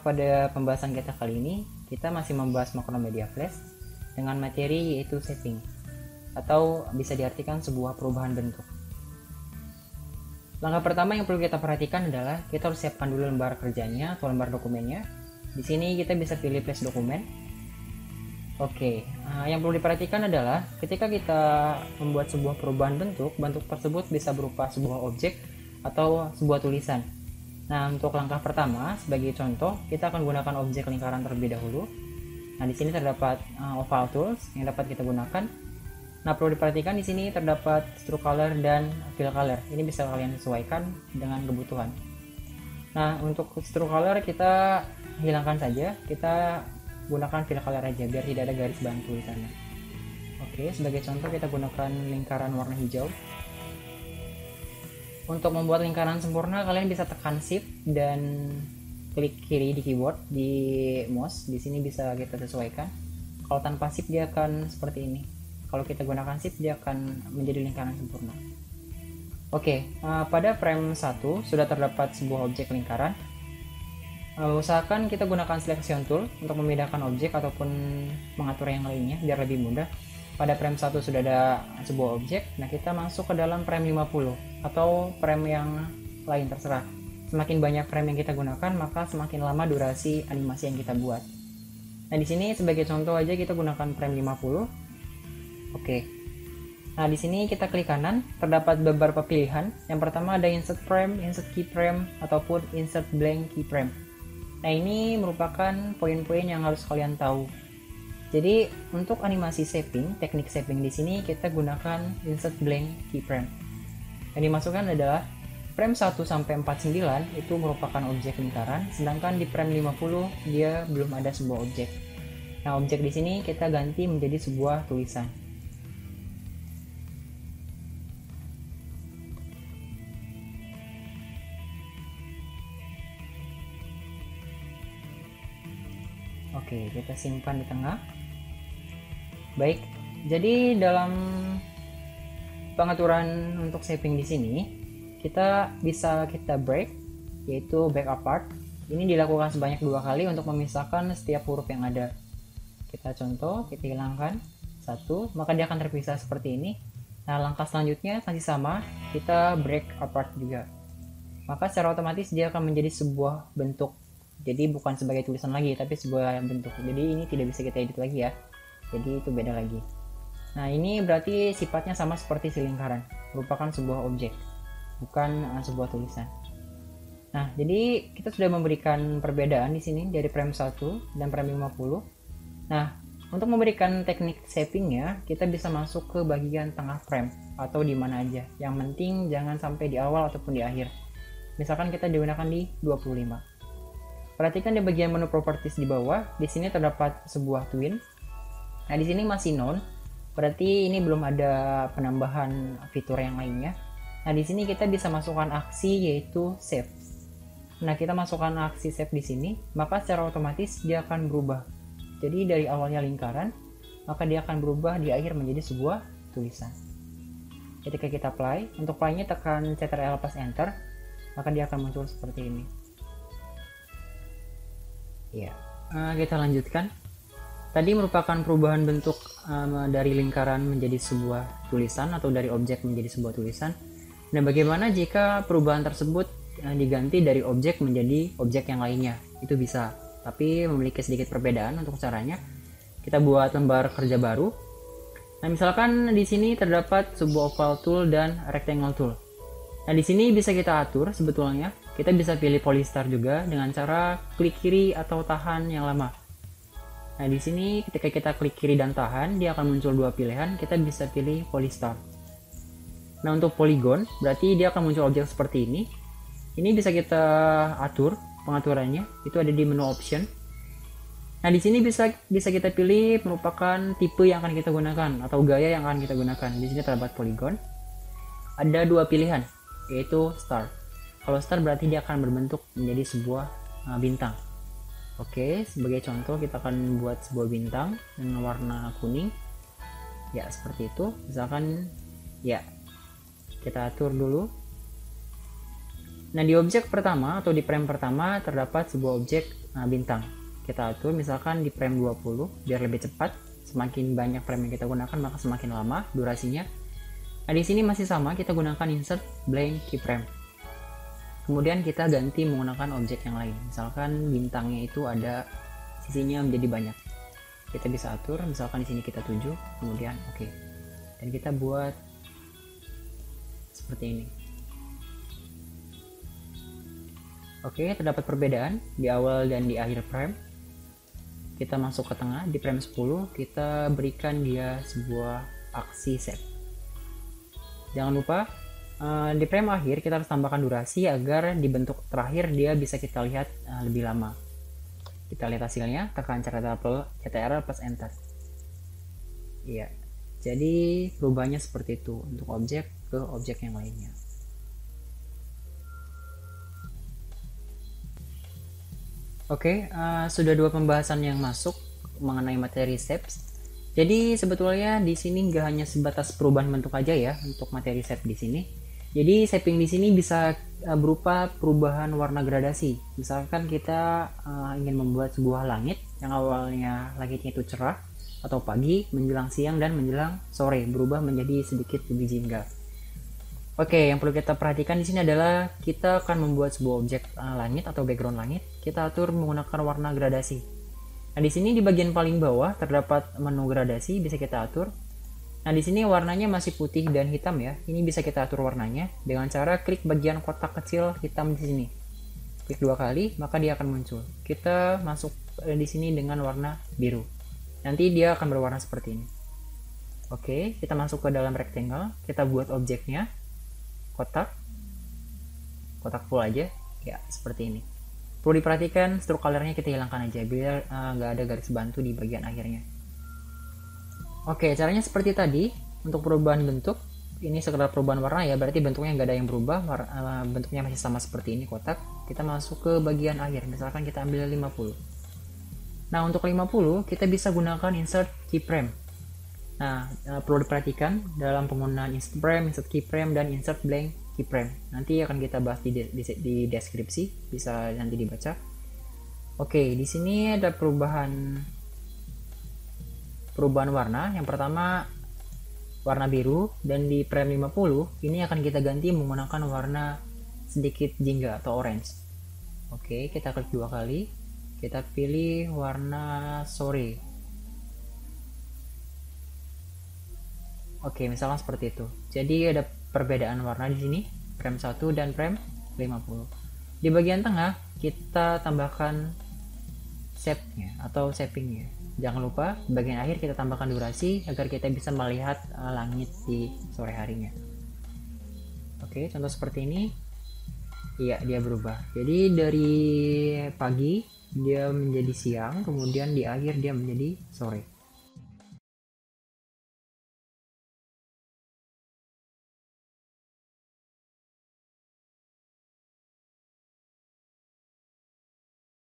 pada pembahasan kita kali ini, kita masih membahas Macromedia Flash dengan materi yaitu shaping, atau bisa diartikan sebuah perubahan bentuk. Langkah pertama yang perlu kita perhatikan adalah kita harus siapkan dulu lembar kerjanya atau lembar dokumennya. Di sini kita bisa pilih flash dokumen. Oke, yang perlu diperhatikan adalah ketika kita membuat sebuah perubahan bentuk, bentuk tersebut bisa berupa sebuah objek atau sebuah tulisan. Nah, untuk langkah pertama, sebagai contoh, kita akan gunakan objek lingkaran terlebih dahulu. Nah, di sini terdapat oval tools yang dapat kita gunakan. Nah, perlu diperhatikan di sini terdapat stroke color dan fill color. Ini bisa kalian sesuaikan dengan kebutuhan. Nah, untuk stroke color kita hilangkan saja. Kita gunakan fill color aja biar tidak ada garis bantu di sana. Oke, sebagai contoh kita gunakan lingkaran warna hijau. Untuk membuat lingkaran sempurna, kalian bisa tekan Shift dan klik kiri di keyboard di mouse. Di sini bisa kita sesuaikan. Kalau tanpa Shift dia akan seperti ini. Kalau kita gunakan Shift dia akan menjadi lingkaran sempurna. Oke, pada frame 1 sudah terdapat sebuah objek lingkaran. Usahakan kita gunakan selection tool untuk memindahkan objek ataupun mengatur yang lainnya biar lebih mudah. Pada frame 1 sudah ada sebuah objek. Nah, kita masuk ke dalam frame 50 atau frame yang lain, terserah. Semakin banyak frame yang kita gunakan, maka semakin lama durasi animasi yang kita buat. Nah, di sini sebagai contoh aja kita gunakan frame 50. Oke. Nah, di sini kita klik kanan, terdapat beberapa pilihan. Yang pertama ada insert frame, insert keyframe, ataupun insert blank keyframe. Nah, ini merupakan poin-poin yang harus kalian tahu. Jadi untuk animasi shaping, teknik shaping di sini kita gunakan insert blank keyframe. Yang dimasukkan adalah frame 1 sampai 49 itu merupakan objek lingkaran, sedangkan di frame 50 dia belum ada sebuah objek. Nah, objek di sini kita ganti menjadi sebuah tulisan. Oke, kita simpan di tengah. Baik, jadi dalam pengaturan untuk shaping di sini kita break, yaitu back apart. Ini dilakukan sebanyak 2 kali untuk memisahkan setiap huruf yang ada. Kita contoh, kita hilangkan 1, maka dia akan terpisah seperti ini. Nah, langkah selanjutnya masih sama, kita break apart juga. Maka secara otomatis dia akan menjadi sebuah bentuk. Jadi bukan sebagai tulisan lagi, tapi sebuah bentuk. Jadi ini tidak bisa kita edit lagi ya. Jadi itu beda lagi. Nah, ini berarti sifatnya sama seperti si lingkaran, merupakan sebuah objek, bukan sebuah tulisan. Nah, jadi kita sudah memberikan perbedaan di sini dari frame 1 dan frame 50. Nah, untuk memberikan teknik shapingnya, kita bisa masuk ke bagian tengah frame atau di mana aja. Yang penting jangan sampai di awal ataupun di akhir. Misalkan kita digunakan di 25. Perhatikan di bagian menu properties di bawah, di sini terdapat sebuah twin. Nah, di sini masih none, berarti ini belum ada penambahan fitur yang lainnya. Nah, di sini kita bisa masukkan aksi yaitu save. Nah, kita masukkan aksi save di sini, maka secara otomatis dia akan berubah. Jadi dari awalnya lingkaran, maka dia akan berubah di akhir menjadi sebuah tulisan. Ketika kita play, untuk play-nya tekan Ctrl plus Enter, maka dia akan muncul seperti ini. Ya, kita lanjutkan. Tadi merupakan perubahan bentuk dari lingkaran menjadi sebuah tulisan atau dari objek menjadi sebuah tulisan. Nah, bagaimana jika perubahan tersebut diganti dari objek menjadi objek yang lainnya? Itu bisa, tapi memiliki sedikit perbedaan untuk caranya. Kita buat lembar kerja baru. Nah, misalkan di sini terdapat sebuah oval tool dan rectangle tool. Nah, di sini bisa kita atur sebetulnya. Kita bisa pilih polystar juga dengan cara klik kiri atau tahan yang lama. Nah, di sini ketika kita klik kiri dan tahan, dia akan muncul 2 pilihan. Kita bisa pilih polystar. Nah, untuk polygon, berarti dia akan muncul objek seperti ini. Ini bisa kita atur pengaturannya. Itu ada di menu option. Nah, di sini bisa kita pilih merupakan tipe yang akan kita gunakan atau gaya yang akan kita gunakan. Di sini terdapat polygon. Ada 2 pilihan, yaitu star. Kalau star berarti dia akan berbentuk menjadi sebuah bintang. Oke, sebagai contoh kita akan buat sebuah bintang dengan warna kuning. Ya, seperti itu. Misalkan ya, kita atur dulu. Nah, di objek pertama atau di frame pertama terdapat sebuah objek bintang. Kita atur misalkan di frame 20 biar lebih cepat. Semakin banyak frame yang kita gunakan maka semakin lama durasinya. Nah, di sini masih sama, kita gunakan insert blank keyframe. Kemudian kita ganti menggunakan objek yang lain. Misalkan bintangnya itu ada sisinya menjadi banyak. Kita bisa atur, misalkan di sini kita 7, kemudian oke. Dan kita buat seperti ini. Oke, terdapat perbedaan di awal dan di akhir frame. Kita masuk ke tengah, di frame 10 kita berikan dia sebuah aksi set. Jangan lupa di frame akhir kita harus tambahkan durasi agar di bentuk terakhir dia bisa kita lihat lebih lama. Kita lihat hasilnya, tekan CTRL plus enter. Iya, jadi perubahannya seperti itu untuk objek ke objek yang lainnya. Oke, sudah 2 pembahasan yang masuk mengenai materi shapes. Jadi sebetulnya di sini nggak hanya sebatas perubahan bentuk aja ya untuk materi shape di sini. Jadi shaping di sini bisa berupa perubahan warna gradasi. Misalkan kita ingin membuat sebuah langit yang awalnya langitnya itu cerah atau pagi, menjelang siang dan menjelang sore berubah menjadi sedikit lebih jingga. Oke, yang perlu kita perhatikan di sini adalah kita akan membuat sebuah objek langit atau background langit. Kita atur menggunakan warna gradasi. Nah, di sini di bagian paling bawah terdapat menu gradasi, bisa kita atur. Nah, di sini warnanya masih putih dan hitam ya. Ini bisa kita atur warnanya dengan cara klik bagian kotak kecil hitam di sini. Klik 2 kali, maka dia akan muncul. Kita masuk di sini dengan warna biru. Nanti dia akan berwarna seperti ini. Oke, kita masuk ke dalam rectangle, kita buat objeknya. Kotak full aja ya, seperti ini. Perlu diperhatikan stroke colornya kita hilangkan aja biar nggak ada garis bantu di bagian akhirnya. Oke, caranya seperti tadi. Untuk perubahan bentuk ini sekedar perubahan warna ya, berarti bentuknya nggak ada yang berubah, bentuknya masih sama seperti ini kotak. Kita masuk ke bagian akhir, misalkan kita ambil 50. Nah, untuk 50 kita bisa gunakan insert keyframe. Nah, perlu diperhatikan dalam penggunaan insert frame, insert keyframe, dan insert blank keyframe. Nanti akan kita bahas di deskripsi, bisa nanti dibaca. Oke, di sini ada perubahan warna. Yang pertama warna biru, dan di frame 50 ini akan kita ganti menggunakan warna sedikit jingga atau orange. Oke, kita klik 2 kali. Kita pilih warna sore. Oke, misalnya seperti itu. Jadi ada perbedaan warna di sini, frame 1 dan frame 50. Di bagian tengah kita tambahkan shape-nya atau shaping-nya. Jangan lupa bagian akhir kita tambahkan durasi agar kita bisa melihat langit di sore harinya. Oke, contoh seperti ini. Iya, dia berubah. Jadi dari pagi dia menjadi siang, kemudian di akhir dia menjadi sore.